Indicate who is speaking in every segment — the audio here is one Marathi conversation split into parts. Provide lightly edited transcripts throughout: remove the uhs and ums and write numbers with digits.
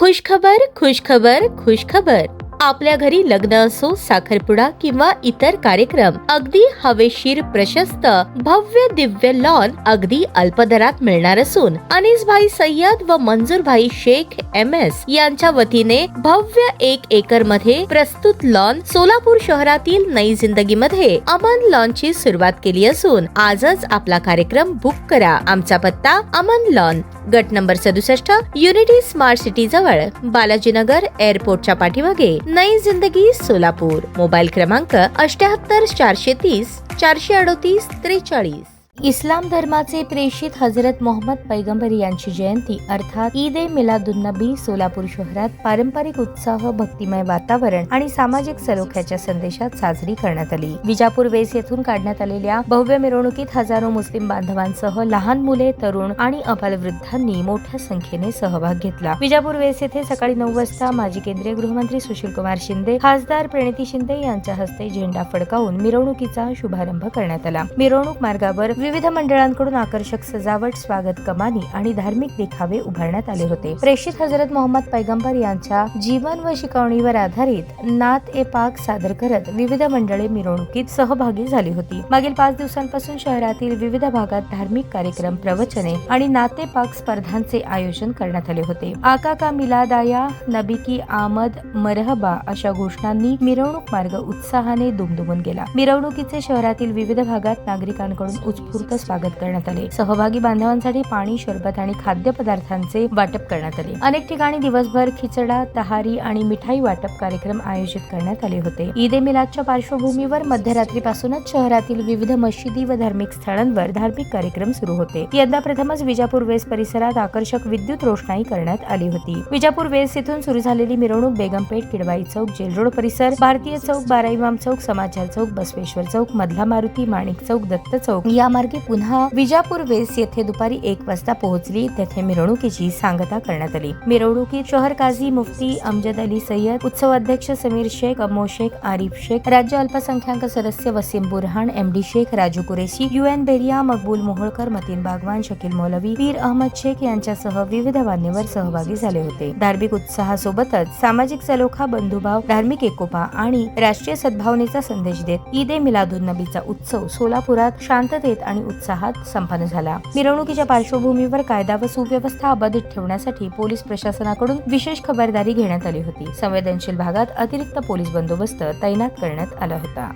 Speaker 1: खुशखबर खुशखबर खुशखबर. आपल्या घरी लग्न असो, साखरपुडा किंवा इतर कार्यक्रम, अगदी हवेशीर प्रशस्त भव्य दिव्य लॉन अगदी अल्प दरात मिळणार असून अनीसभाई सय्यद व मंजूरभाई शेख MS यांच्या वतीने भव्य 1 एकर मध्ये प्रस्तुत लॉन सोलापूर शहरातील नई जिंदगी मध्ये अमन लॉन ची सुरुवात केली असून आजच आपला कार्यक्रम बुक करा. आमचा पत्ता अमन लॉन, गट नंबर 67, युनिटी स्मार्ट सिटी जवळ, बालाजीनगर एअरपोर्टच्या पाठीमागे, नई जिंदगी सोलापूर. मोबाईल क्रमांक 78 430 438 43. इस्लाम धर्माचे प्रेषित हजरत मोहम्मद पैगंबर यांची जयंती अर्थात ईद ए मिलादुन्नबी सोलापूर शहरात पारंपरिक उत्साह, भक्तिमय वातावरण आणि सामाजिक सलोख्याच्या संदेशात साजरी करण्यात आली. विजापूर वेस येथून काढण्यात आलेल्या भव्य मिरवणुकीत हजारो मुस्लिम बांधवांसह लहान मुले, तरुण आणि अबालवृद्धांनी मोठ्या संख्येने सहभाग घेतला. विजापूर वेस येथे सकाळी 9 वाजता माजी केंद्रीय गृहमंत्री सुशीलकुमार शिंदे, खासदार प्रणिती शिंदे यांच्या हस्ते झेंडा फडकावून मिरवणुकीचा शुभारंभ करण्यात आला. मिरवणूक मार्गावर विविध मंडळांकडून आकर्षक सजावट, स्वागत कमानी आणि धार्मिक देखावे उभारण्यात आले होते. प्रेषित हजरत मोहम्मद पैगंबर यांच्या जीवन व शिकवणीवर आधारित नात ए पाक सादर करत विविध मंडळे मिरवणुकीत सहभागी झाली होती. मागील 5 दिवसांपासून शहरातील विविध भागात धार्मिक कार्यक्रम, प्रवचने आणि नात ए पाक स्पर्धांचे आयोजन करण्यात आले होते. आका का मिलाद आया, नबी की आमद, मरहबा अशा घोषणांनी मिरवणूक मार्ग उत्साहाने दुमदुमून गेला. मिरवणुकीचे शहरातील विविध भागात नागरिकांकडून उत्स्फूर्त स्वागत करण्यात आले. सहभागी बांधवांसाठी पाणी, शरबत आणि खाद्यपदार्थांचे वाटप करण्यात आले. अनेक ठिकाणी दिवसभर खिचडा, तहारी आणि मिठाई वाटप कार्यक्रम आयोजित करण्यात आले होते. ईद ए मिलादच्या पार्श्वभूमीवर मध्यरात्रीपासूनच शहरातील विविध मशिदी व धार्मिक स्थळांवर धार्मिक कार्यक्रम सुरू होते. यंदा प्रथमच विजापूर वेस परिसरात आकर्षक विद्युत रोषणाई करण्यात आली होती. विजापूर वेस येथून सुरू झालेली मिरवणूक बेगमपेठ, किडवाई चौक, जेल रोड परिसर, भारतीय चौक, बारा इमाम चौक, समाचार चौक, बसवेश्वर चौक, मधला मारुती, माणिक चौक, दत्त चौक या मार्गे पुन्हा विजापूर वेस येथे दुपारी 1 वाजता पोहोचली. तेथे मिरवणुकीची सांगता करण्यात आली. मिरवणुकीत शहर काझी मुफ्ती अमजद अली सय्यद, उत्सव अध्यक्ष समीर शेख, अमो शेख, आरिफ शेख, राज्य अल्पसंख्याक सदस्य वसीम बुरहान, MD शेख, राजू कुरेशी, UN बेरिया, मकबूल मोहोळकर, मतीन बागवान, शकील मौलवी, पीर अहमद शेख यांच्यासह विविध मान्यवर सहभागी झाले होते. धार्मिक उत्साहासोबतच सामाजिक सलोखा, बंधुभाव, धार्मिक एकोपा आणि राष्ट्रीय सद्भावनेचा संदेश देत ईद ए मिलादुन्नबीचा उत्सव सोलापुरात शांततेत आणि उत्साहात संपन्न झाला. मिरवणुकीच्या पार्श्वभूमीवर कायदा व सुव्यवस्था अबाधित ठेवण्यासाठी पोलीस प्रशासनाकडून विशेष खबरदारी घेण्यात आली होती. संवेदनशील भागात अतिरिक्त पोलीस बंदोबस्त तैनात करण्यात आला होता.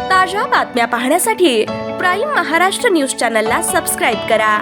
Speaker 2: ताज्या बातम्या पाहण्यासाठी प्राईम महाराष्ट्र न्यूज चॅनलला सबस्क्राईब करा.